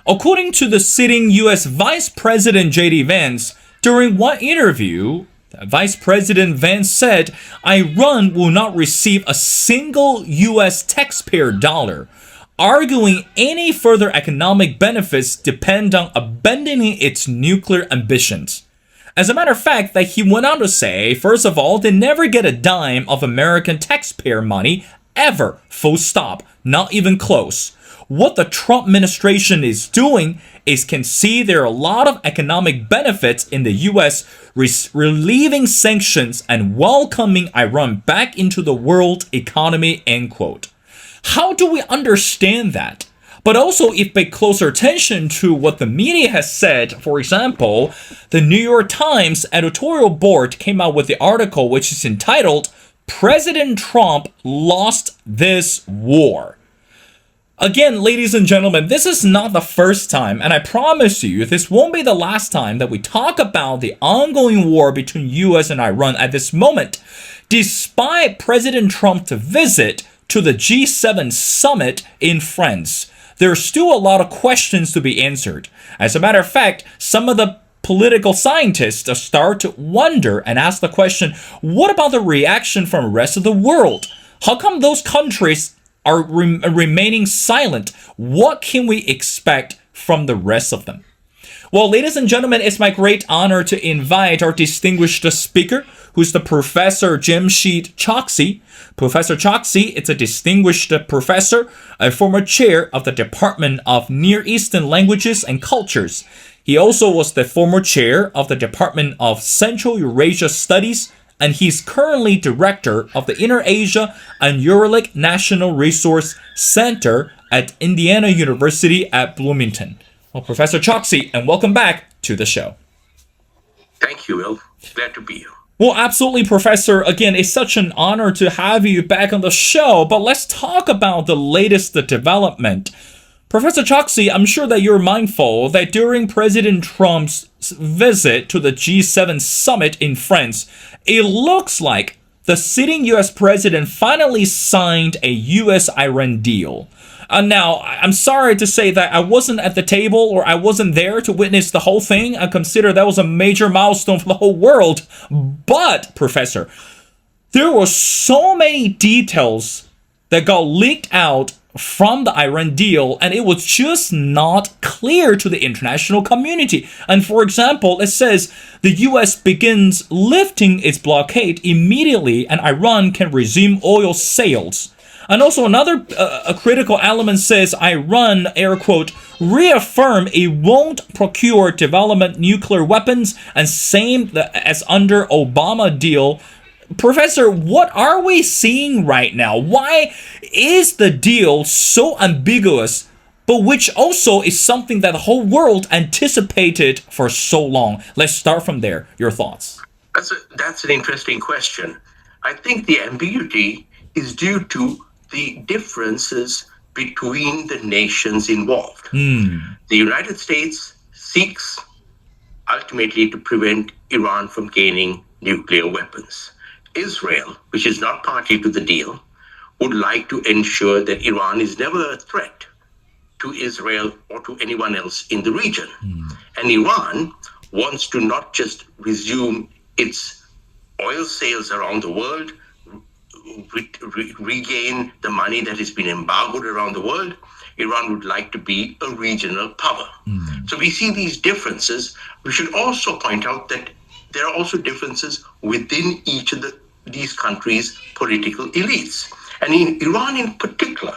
According to the sitting U.S. Vice President JD Vance, during one interview, Vice President Vance said Iran will not receive a single U.S. taxpayer dollar, arguing any further economic benefits depend on abandoning its nuclear ambitions. As a matter of fact, that he went on to say, first of all, they never get a dime of American taxpayer money, ever, full stop, not even close. What the Trump administration is doing is can see there are a lot of economic benefits in the U.S. relieving sanctions and welcoming Iran back into the world economy, end quote. How do we understand that? But also, if pay closer attention to what the media has said, for example, the New York Times editorial board came out with the article which is entitled, President Trump Lost This War. Again, ladies and gentlemen, this is not the first time, and I promise you, this won't be the last time that we talk about the ongoing war between US and Iran at this moment. Despite President Trump's visit to the G7 summit in France, there's still a lot of questions to be answered. As a matter of fact, some of the political scientists start to wonder and ask the question, what about the reaction from the rest of the world? How come those countries are remaining silent? What can we expect from the rest of them? Well, ladies and gentlemen, it's my great honor to invite our distinguished speaker, who's the Professor Jamshid Choksi. Professor Choksi is a distinguished professor, a former chair of the Department of Near Eastern Languages and Cultures. He also was the former chair of the Department of Central Eurasia Studies, and he's currently director of the Inter-Asia and Uralic National Resource Center at Indiana University at Bloomington. Well, Professor Choksi, and welcome back to the show. Thank you, Will. Glad to be here. Well, absolutely, Professor. Again, it's such an honor to have you back on the show, but let's talk about the latest development. Professor Choksi, I'm sure that you're mindful that during President Trump's visit to the G7 summit in France, it looks like the sitting U.S. president finally signed a U.S.-Iran deal. Now, I'm sorry to say that I wasn't at the table or I wasn't there to witness the whole thing. I consider that was a major milestone for the whole world. But, Professor, there were so many details that got leaked out from the Iran deal, and it was just not clear to the international community. And for example, it says the US begins lifting its blockade immediately and Iran can resume oil sales. And also another a critical element says Iran, air quote, reaffirm it won't procure development nuclear weapons, and same as under Obama deal. Professor, what are we seeing right now? Why is the deal so ambiguous, but which also is something that the whole world anticipated for so long? Let's start from there. Your thoughts. That's an interesting question. I think the ambiguity is due to the differences between the nations involved. The United States seeks ultimately to prevent Iran from gaining nuclear weapons. Israel, which is not party to the deal, would like to ensure that Iran is never a threat to Israel or to anyone else in the region. And Iran wants to not just resume its oil sales around the world, regain the money that has been embargoed around the world. Iran would like to be a regional power. So we see these differences. We should also point out that there are also differences within each of these countries' political elites. And in Iran in particular,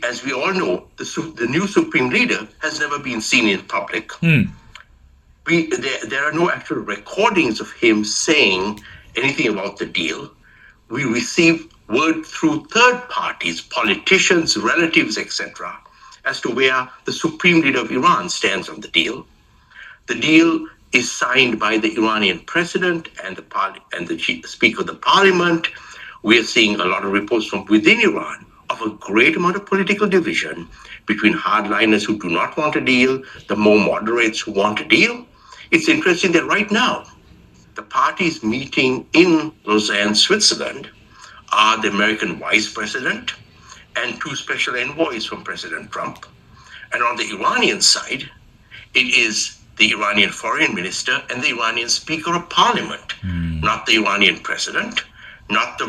as we all know, the new supreme leader has never been seen in public. There are no actual recordings of him saying anything about the deal. We receive word through third parties, politicians, relatives, etc., as to where the supreme leader of Iran stands on the deal. The deal is signed by the Iranian president and the speaker of the parliament. We are seeing a lot of reports from within Iran of a great amount of political division between hardliners who do not want a deal, the more moderates who want a deal. It's interesting that right now, the parties meeting in Lausanne, Switzerland, are the American Vice President and two special envoys from President Trump. And on the Iranian side, it is the Iranian foreign minister and the Iranian speaker of parliament, not the Iranian president, not the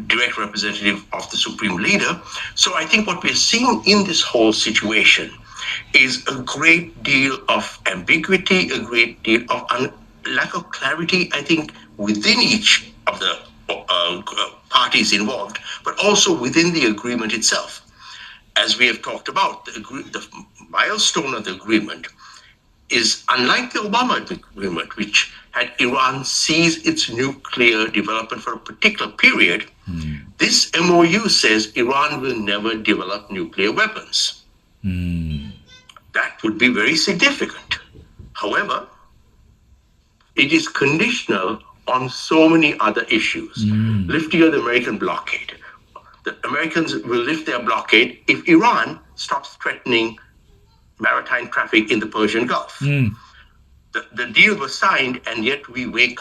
direct representative of the supreme leader. So I think what we're seeing in this whole situation is a great deal of ambiguity, a great deal of lack of clarity, I think, within each of the parties involved, but also within the agreement itself. As we have talked about, the milestone of the agreement is unlike the Obama agreement, which had Iran cease its nuclear development for a particular period. This MOU says Iran will never develop nuclear weapons. That would be very significant. However, it is conditional on so many other issues. Lifting of the American blockade. The Americans will lift their blockade if Iran stops threatening maritime traffic in the Persian Gulf. The deal was signed, and yet we went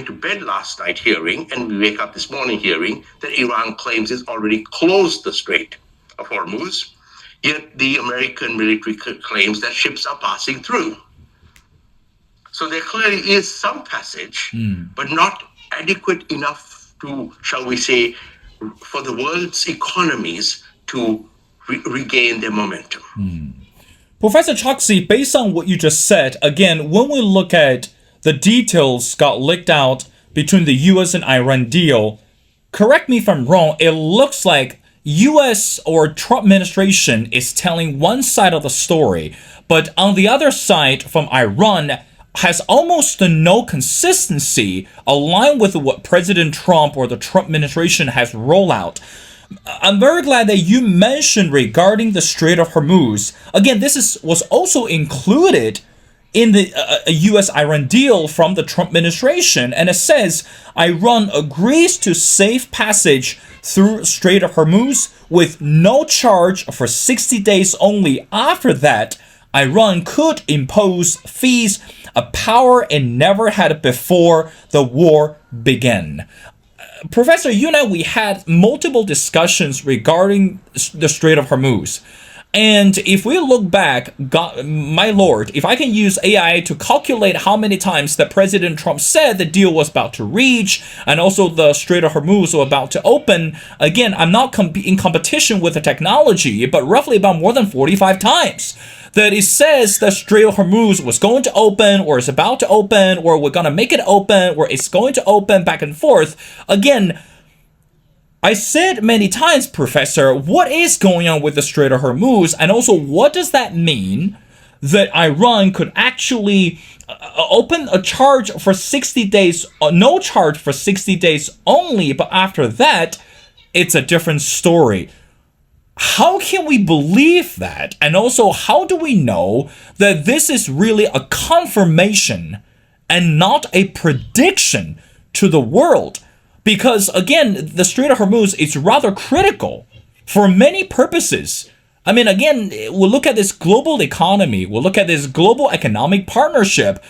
to bed last night hearing, and we wake up this morning hearing that Iran claims it's already closed the Strait of Hormuz, yet the American military claims that ships are passing through. So there clearly is some passage, but not adequate enough to, shall we say, for the world's economies to regain their momentum. Professor Choksi, based on what you just said, again, when we look at the details got leaked out between the US and Iran deal, correct me if I'm wrong, it looks like US or Trump administration is telling one side of the story, but on the other side from Iran has almost no consistency aligned with what President Trump or the Trump administration has rolled out. I'm very glad that you mentioned regarding the Strait of Hormuz. Again, this was also included in the US-Iran deal from the Trump administration, and it says Iran agrees to safe passage through Strait of Hormuz with no charge for 60 days only. After that, Iran could impose fees, a power it never had before the war began. Professor, you and I, we had multiple discussions regarding the Strait of Hormuz. And if we look back, God, my lord, if I can use AI to calculate how many times that President Trump said the deal was about to reach, and also the Strait of Hormuz was about to open, again, I'm not in competition with the technology, but roughly about more than 45 times that it says the Strait of Hormuz was going to open, or is about to open, or we're going to make it open, or it's going to open, back and forth. Again, I said many times, Professor, what is going on with the Strait of Hormuz, and also what does that mean that Iran could actually open a charge for 60 days, no charge for 60 days only, but after that, it's a different story. How can we believe that? And also, how do we know that this is really a confirmation and not a prediction to the world? Because, again, the Strait of Hormuz is rather critical for many purposes. I mean, again, we'll look at this global economy. We'll look at this global economic partnership.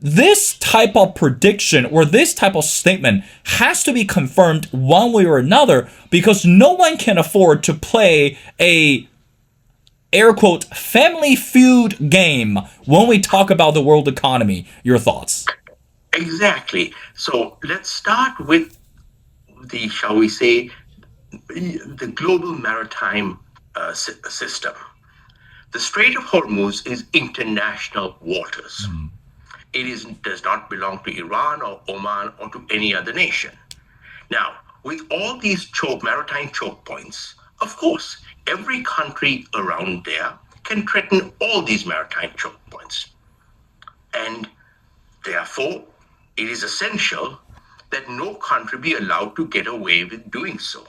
This type of prediction or this type of statement has to be confirmed one way or another, because no one can afford to play a, air quote, family feud game when we talk about the world economy. Your thoughts? Exactly. So let's start with the, shall we say, the global maritime system. The Strait of Hormuz is international waters. It does not belong to Iran or Oman or to any other nation. Now, with all these maritime choke points, of course, every country around there can threaten all these maritime choke points. And therefore, it is essential that no country be allowed to get away with doing so,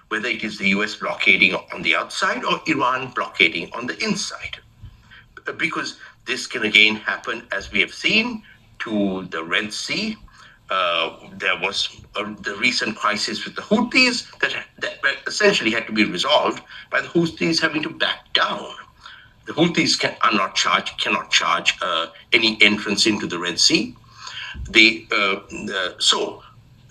whether it is the US blockading on the outside or Iran blockading on the inside. Because this can again happen, as we have seen, to the Red Sea. There was the recent crisis with the Houthis that essentially had to be resolved by the Houthis having to back down. The Houthis cannot charge any entrance into the Red Sea. So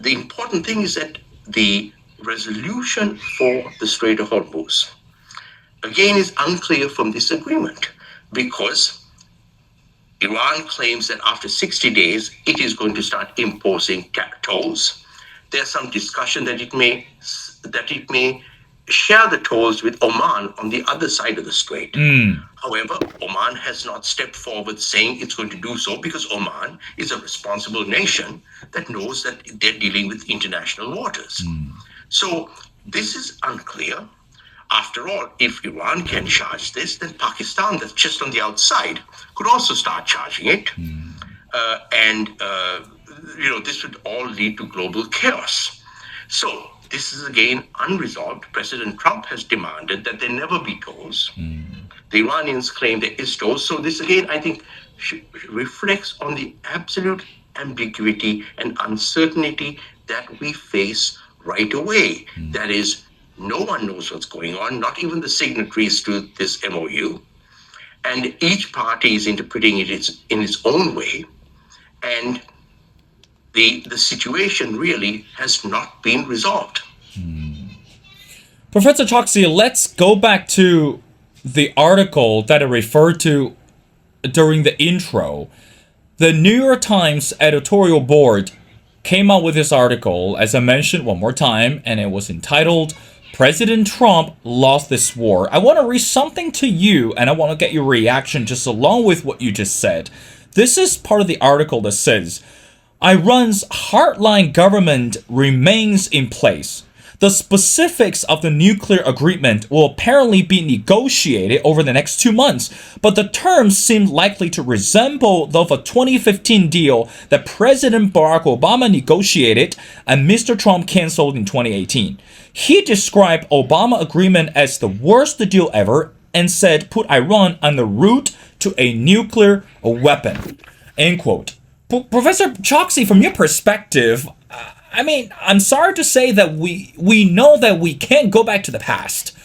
the important thing is that the resolution for the Strait of Hormuz again is unclear from this agreement because Iran claims that after 60 days, it is going to start imposing tolls. There's some discussion that it may share the tolls with Oman on the other side of the strait. However, Oman has not stepped forward saying it's going to do so because Oman is a responsible nation that knows that they're dealing with international waters. So this is unclear. After all, if Iran can charge this, then Pakistan, that's just on the outside, could also start charging it. This would all lead to global chaos. So this is again unresolved. President Trump has demanded that there never be tolls. The Iranians claim there is tolls. So this again, I think, reflects on the absolute ambiguity and uncertainty that we face right away. That is, no one knows what's going on, not even the signatories to this MOU. And each party is interpreting it in its own way. And the situation really has not been resolved. Professor Choksi, let's go back to the article that I referred to during the intro. The New York Times editorial board came out with this article, as I mentioned one more time, and it was entitled, President Trump Lost This War. I want to read something to you, and I want to get your reaction just along with what you just said. This is part of the article that says, Iran's hardline government remains in place. The specifics of the nuclear agreement will apparently be negotiated over the next 2 months, but the terms seem likely to resemble those of a 2015 deal that President Barack Obama negotiated and Mr. Trump canceled in 2018. He described Obama agreement as the worst deal ever and said put Iran on the route to a nuclear weapon. End quote. Professor Choksi, from your perspective, I'm sorry to say that we know that we can't go back to the past.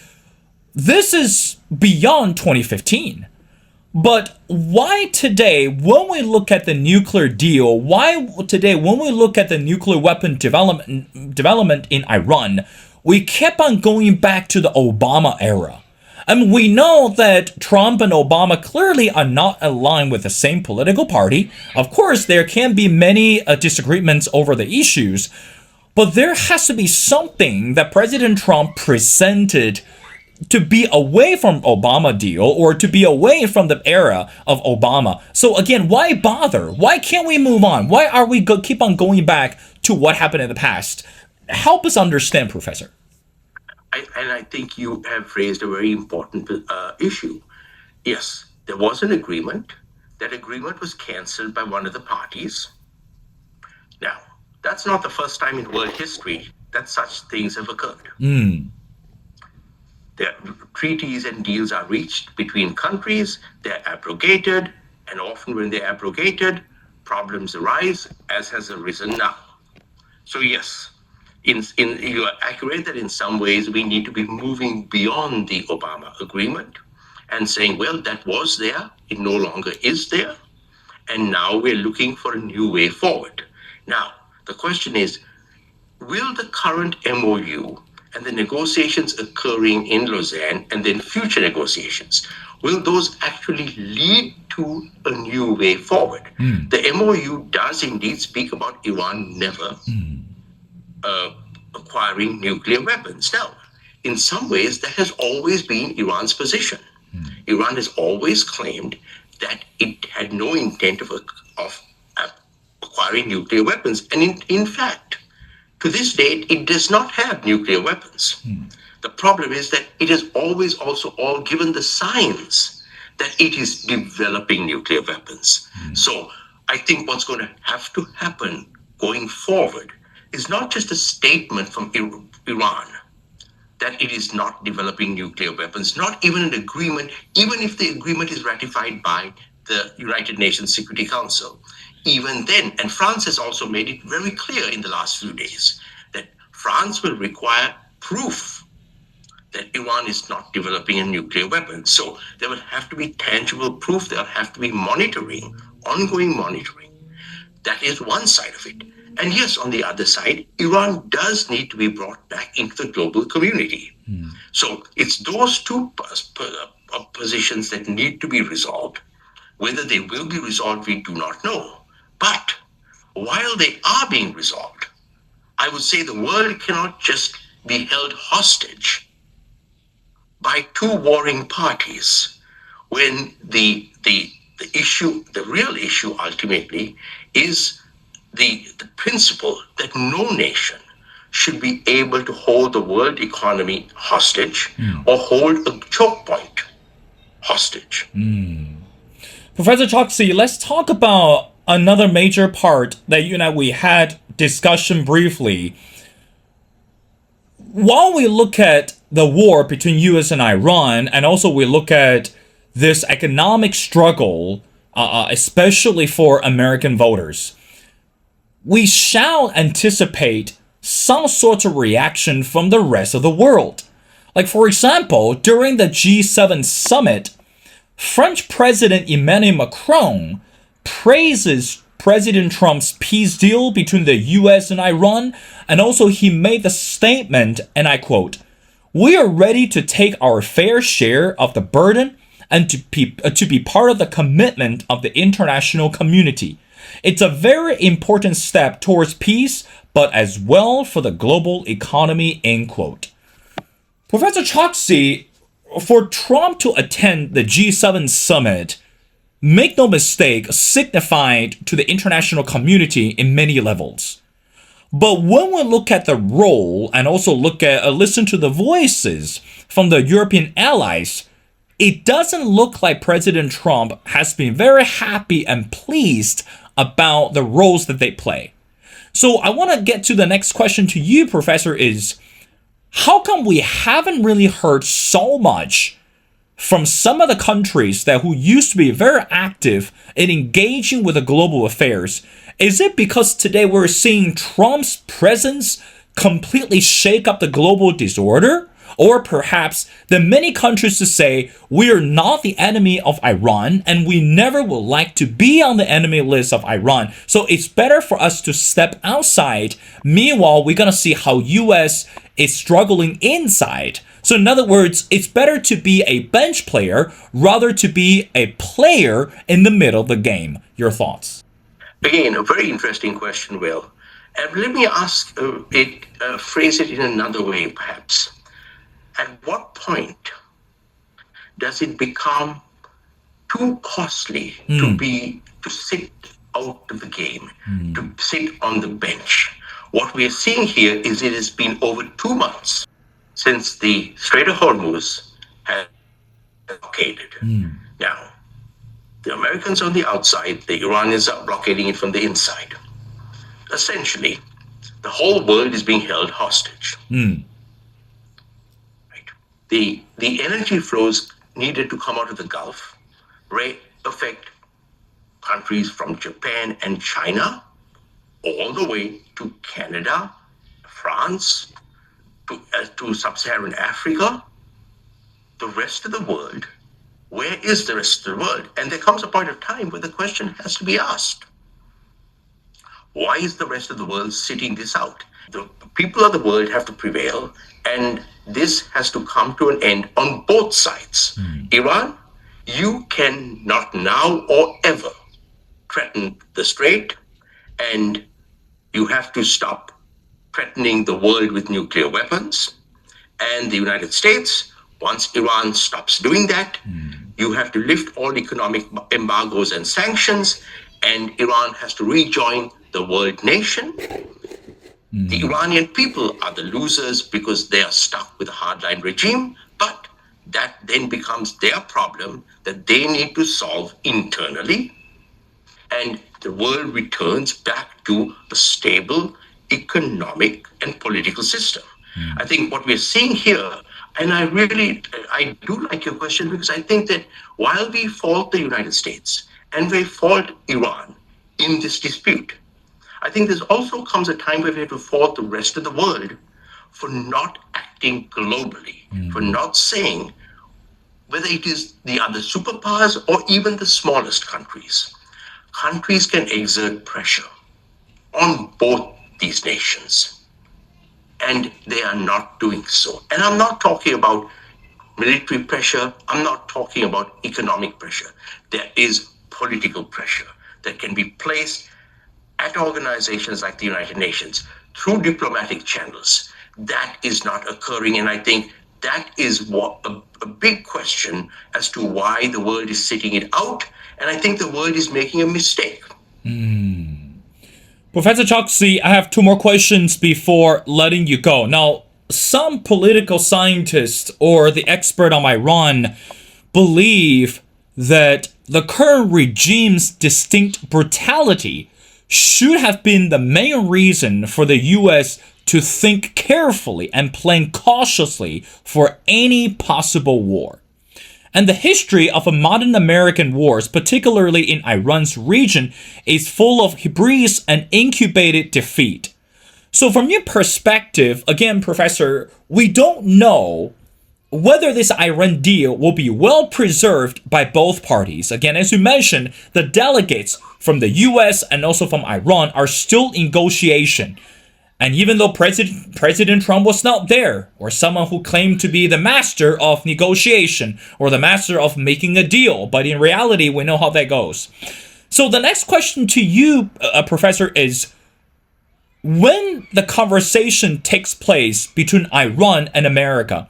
This is beyond 2015. But why today, when we look at the nuclear deal, why today, when we look at the nuclear weapon development in Iran, we kept on going back to the Obama era? We know that Trump and Obama clearly are not aligned with the same political party. Of course, there can be many disagreements over the issues, but there has to be something that President Trump presented to be away from Obama deal or to be away from the era of Obama. So again, why bother? Why can't we move on? Why are we keep on going back to what happened in the past? Help us understand, Professor. I think you have raised a very important issue. Yes, there was an agreement. That agreement was cancelled by one of the parties. Now, that's not the first time in world history that such things have occurred. There, treaties and deals are reached between countries, they're abrogated, and often when they're abrogated, problems arise, as has arisen now. So yes, you are accurate that in some ways we need to be moving beyond the Obama agreement and saying, well, that was there, it no longer is there, and now we're looking for a new way forward. Now, the question is, will the current MOU and the negotiations occurring in Lausanne and then future negotiations, will those actually lead to a new way forward? The MOU does indeed speak about Iran never acquiring nuclear weapons. Now, in some ways, that has always been Iran's position. Iran has always claimed that it had no intent of acquiring nuclear weapons. And in fact, to this date, it does not have nuclear weapons. The problem is that it has always also all given the signs that it is developing nuclear weapons. So I think what's going to have to happen going forward is not just a statement from Iran that it is not developing nuclear weapons, not even an agreement, even if the agreement is ratified by the United Nations Security Council. Even then, and France has also made it very clear in the last few days that France will require proof that Iran is not developing a nuclear weapon. So there will have to be tangible proof, there will have to be monitoring, ongoing monitoring. That is one side of it. And yes, on the other side, Iran does need to be brought back into the global community. So it's those two positions that need to be resolved. Whether they will be resolved, we do not know. But while they are being resolved, I would say the world cannot just be held hostage by two warring parties when the issue, the real issue ultimately is the principle that no nation should be able to hold the world economy hostage or hold a choke point hostage. Professor Choksi, let's talk about another major part that you and I, we had discussion briefly. While we look at the war between US and Iran, and also we look at this economic struggle, especially for American voters, we shall anticipate some sort of reaction from the rest of the world. Like, for example, during the G7 summit, French President Emmanuel Macron praises President Trump's peace deal between the US and Iran, and also he made the statement, and I quote, "We are ready to take our fair share of the burden and to be part of the commitment of the international community. It's a very important step towards peace, but as well for the global economy," end quote. Professor Choksi, for Trump to attend the G7 summit, make no mistake, signified to the international community in many levels. But when we look at the role and also listen to the voices from the European allies, it doesn't look like President Trump has been very happy and pleased about the roles that they play. So I want to get to the next question to you, Professor, is how come we haven't really heard so much from some of the countries that who used to be very active in engaging with the global affairs? Is it because today we're seeing Trump's presence completely shake up the global disorder? Or perhaps the many countries to say we are not the enemy of Iran and we never would like to be on the enemy list of Iran. So it's better for us to step outside. Meanwhile, we're going to see how US is struggling inside. So in other words, it's better to be a bench player rather to be a player in the middle of the game. Your thoughts? Again, a very interesting question, Will. Let me phrase it in another way, perhaps. At what point does it become too costly to sit out of the game, to sit on the bench? What we are seeing here is it has been over 2 months since the Strait of Hormuz has blockaded. Now, the Americans on the outside, the Iranians are blockading it from the inside. Essentially, the whole world is being held hostage. The energy flows needed to come out of the Gulf affect countries from Japan and China all the way to Canada, France, to sub-Saharan Africa, the rest of the world. Where is the rest of the world? And there comes a point of time where the question has to be asked. Why is the rest of the world sitting this out? The people of the world have to prevail, and this has to come to an end on both sides. Iran, you cannot now or ever threaten the Strait, and you have to stop threatening the world with nuclear weapons. And the United States, once Iran stops doing that, you have to lift all economic embargoes and sanctions, and Iran has to rejoin the world nation. The Iranian people are the losers because they are stuck with a hardline regime, but that then becomes their problem that they need to solve internally. And the world returns back to a stable economic and political system. I think what we're seeing here, and I do like your question, because I think that while we fault the United States and we fault Iran in this dispute, I think there also comes a time where we have to fault the rest of the world for not acting globally, for not saying, whether it is the other superpowers or even the smallest countries, countries can exert pressure. on both these nations. And they are not doing so. And I'm not talking about military pressure. I'm not talking about economic pressure. There is political pressure that can be placed at organizations like the United Nations through diplomatic channels. That is not occurring. And I think that is what a big question as to why the world is sitting it out. And I think the world is making a mistake. Professor Choksi, I have two more questions before letting you go. Now, some political scientists or the expert on Iran believe that the current regime's distinct brutality should have been the main reason for the US to think carefully and plan cautiously for any possible war. And the history of modern American wars, particularly in Iran's region, is full of hubris and incubated defeat. So from your perspective, again, Professor, we don't know whether this Iran deal will be well preserved by both parties. Again, as you mentioned, the delegates from the US and also from Iran are still in negotiation. And even though President Trump was not there, or someone who claimed to be the master of negotiation, or the master of making a deal, but in reality, we know how that goes. So the next question to you, Professor, is when the conversation takes place between Iran and America,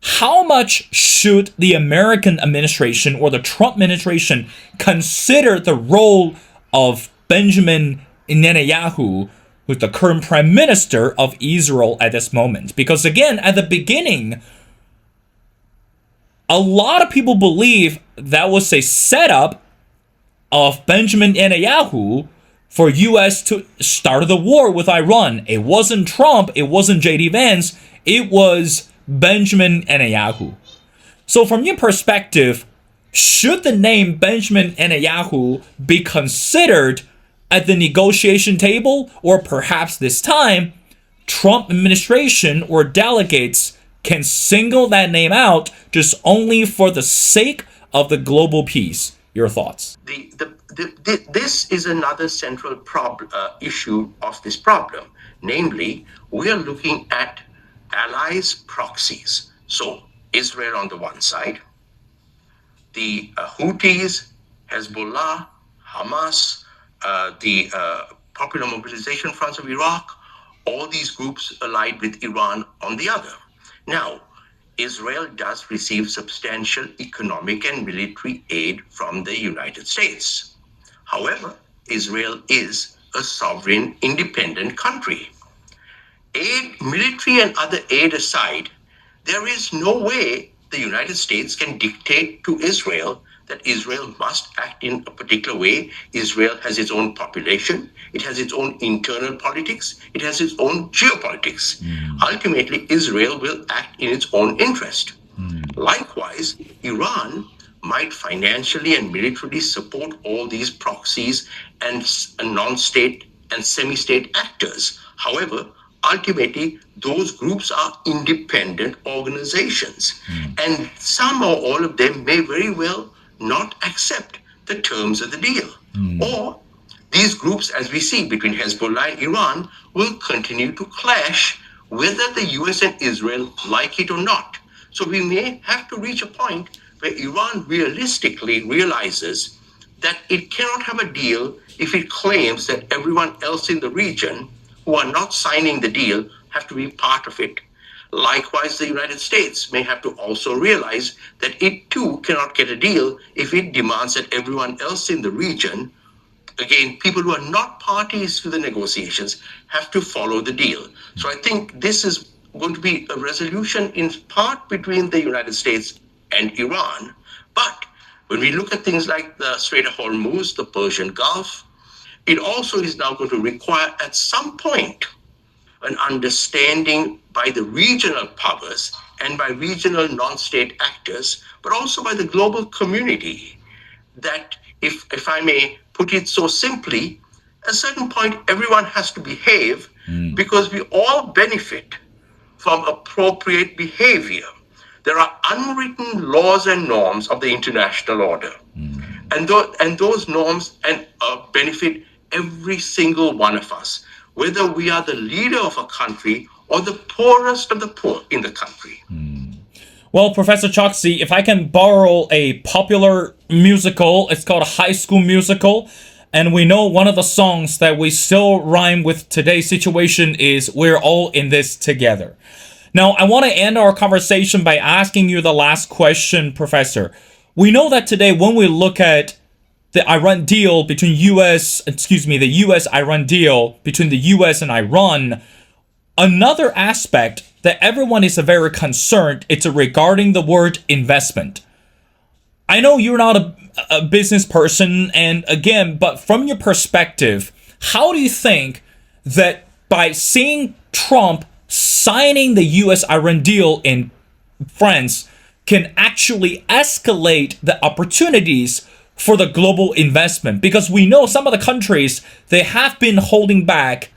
how much should the American administration or the Trump administration consider the role of Benjamin Netanyahu, who's the current prime minister of Israel at this moment? Because again, at the beginning, a lot of people believe that was a setup of Benjamin Netanyahu for US to start the war with Iran. It wasn't Trump, it wasn't JD Vance, it was Benjamin Netanyahu. So from your perspective, should the name Benjamin Netanyahu be considered at the negotiation table, or perhaps this time, Trump administration or delegates can single that name out just only for the sake of the global peace? Your thoughts? This is another central issue of this problem. Namely, we are looking at allies, proxies. So Israel on the one side, the Houthis, Hezbollah, Hamas, the Popular Mobilization Fronts of Iraq, all these groups allied with Iran on the other. Now, Israel does receive substantial economic and military aid from the United States. However, Israel is a sovereign, independent country. Aid, military and other aid aside, there is no way the United States can dictate to Israel that Israel must act in a particular way. Israel has its own population. It has its own internal politics. It has its own geopolitics. Ultimately, Israel will act in its own interest. Likewise, Iran might financially and militarily support all these proxies and non-state and semi-state actors. However, ultimately, those groups are independent organizations. And some or all of them may very well not accept the terms of the deal. Or these groups, as we see between Hezbollah and Iran, will continue to clash whether the US and Israel like it or not. So we may have to reach a point where Iran realistically realizes that it cannot have a deal if it claims that everyone else in the region who are not signing the deal have to be part of it. Likewise, the United States may have to also realize that it too cannot get a deal if it demands that everyone else in the region, again, people who are not parties to the negotiations, have to follow the deal. So I think this is going to be a resolution in part between the United States and Iran. But when we look at things like the Strait of Hormuz, the Persian Gulf, it also is now going to require at some point an understanding by the regional powers and by regional non-state actors, but also by the global community, that if I may put it so simply, at a certain point, everyone has to behave because we all benefit from appropriate behavior. There are unwritten laws and norms of the international order. And those norms and benefit every single one of us, whether we are the leader of a country or the poorest of the poor in the country. Well, Professor Choksi, if I can borrow a popular musical, it's called High School Musical. And we know one of the songs that we still rhyme with today's situation is We're All in This Together. Now, I want to end our conversation by asking you the last question, Professor. We know that today when we look at the Iran deal between the US-Iran deal between the US and Iran, another aspect that everyone is very concerned, it's regarding the word investment. I know you're not a business person, and again, but from your perspective, how do you think that by seeing Trump signing the US-Iran deal in France can actually escalate the opportunities for the global investment? Because we know some of the countries, they have been holding back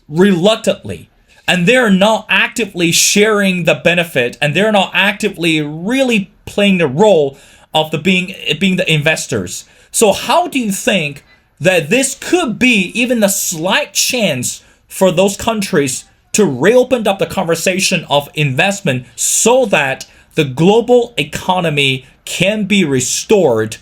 reluctantly, and they're not actively sharing the benefit, and they're not actively really playing the role of being the investors. So how do you think that this could be even a slight chance for those countries to reopen up the conversation of investment so that the global economy can be restored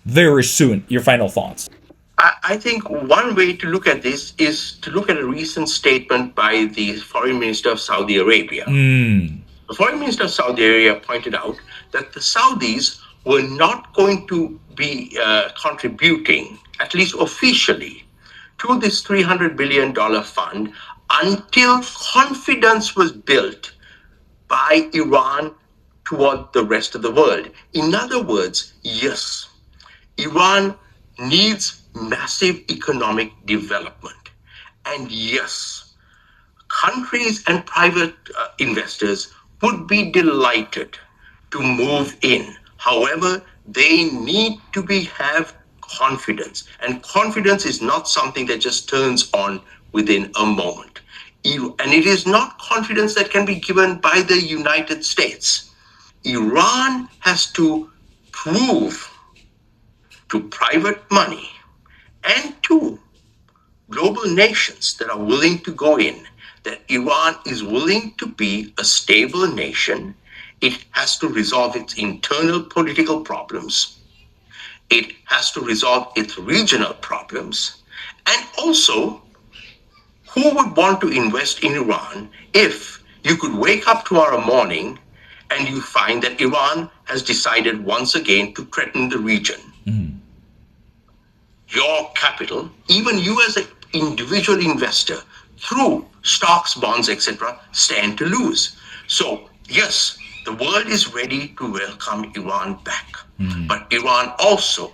very soon? Your final thoughts. I think one way to look at this is to look at a recent statement by the Foreign Minister of Saudi Arabia. The Foreign Minister of Saudi Arabia pointed out that the Saudis were not going to be contributing, at least officially, to this $300 billion fund until confidence was built by Iran toward the rest of the world. In other words, yes, Iran needs massive economic development. And yes, countries and private investors would be delighted to move in. However, they need to have confidence. And confidence is not something that just turns on within a moment. And it is not confidence that can be given by the United States. Iran has to prove to private money and to global nations that are willing to go in that Iran is willing to be a stable nation. It has to resolve its internal political problems. It has to resolve its regional problems. And also, who would want to invest in Iran if you could wake up tomorrow morning and you find that Iran has decided once again to threaten the region? Your capital, even you as an individual investor, through stocks, bonds, etc., stand to lose. So, yes, the world is ready to welcome Iran back. But Iran also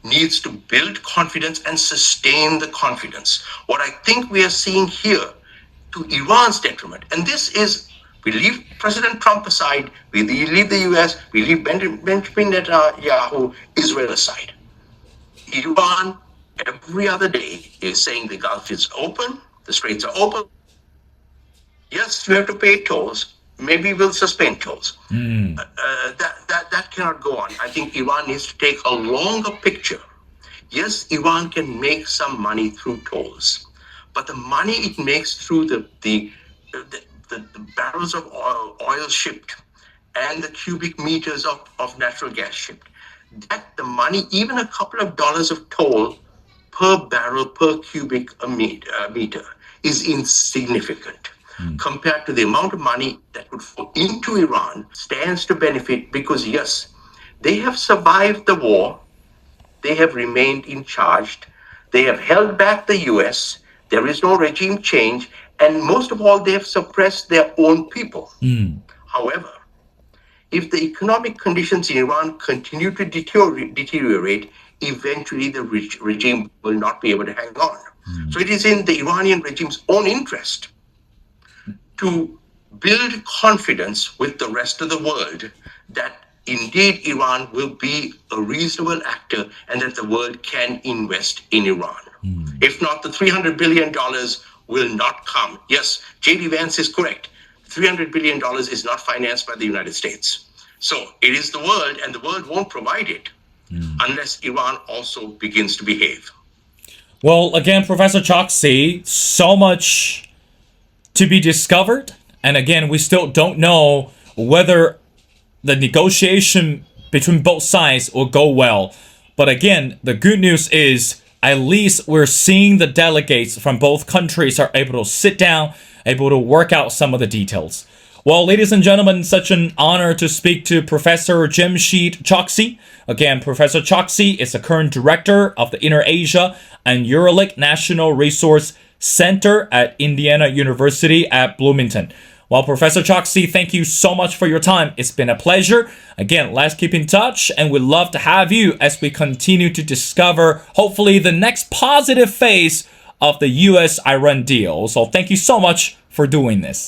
needs to build confidence and sustain the confidence. What I think we are seeing here, to Iran's detriment, and this is, we leave President Trump aside, we leave the US, we leave Benjamin Netanyahu, Israel aside. Iran, every other day, is saying the Gulf is open, the straits are open. Yes, you have to pay tolls. Maybe we'll suspend tolls. That cannot go on. I think Iran needs to take a longer picture. Yes, Iran can make some money through tolls, but the money it makes through the barrels of oil shipped and the cubic meters of natural gas shipped, that the money, even a couple of dollars of toll per barrel, per cubic meter, is insignificant compared to the amount of money that would flow into Iran. Stands to benefit because, yes, they have survived the war. They have remained in charge. They have held back the US. There is no regime change. And most of all, they have suppressed their own people. However, if the economic conditions in Iran continue to deteriorate, eventually the regime will not be able to hang on. So it is in the Iranian regime's own interest to build confidence with the rest of the world that indeed Iran will be a reasonable actor and that the world can invest in Iran. If not, the $300 billion will not come. Yes, JD Vance is correct. $300 billion is not financed by the United States. So it is the world, and the world won't provide it unless Iran also begins to behave. Well, again, Professor Choksi, so much to be discovered. And again, we still don't know whether the negotiation between both sides will go well. But again, the good news is at least we're seeing the delegates from both countries are able to sit down, able to work out some of the details. Well, ladies and gentlemen, such an honor to speak to Professor Jamshid Choksi. Again, Professor Choksi is the current director of the Inner Asia and Uralic National Resource Center at Indiana University at Bloomington. Well, Professor Choksi, thank you so much for your time. It's been a pleasure. Again, let's keep in touch, and we'd love to have you as we continue to discover, hopefully, the next positive phase of the U.S.-Iran deal. So thank you so much for doing this.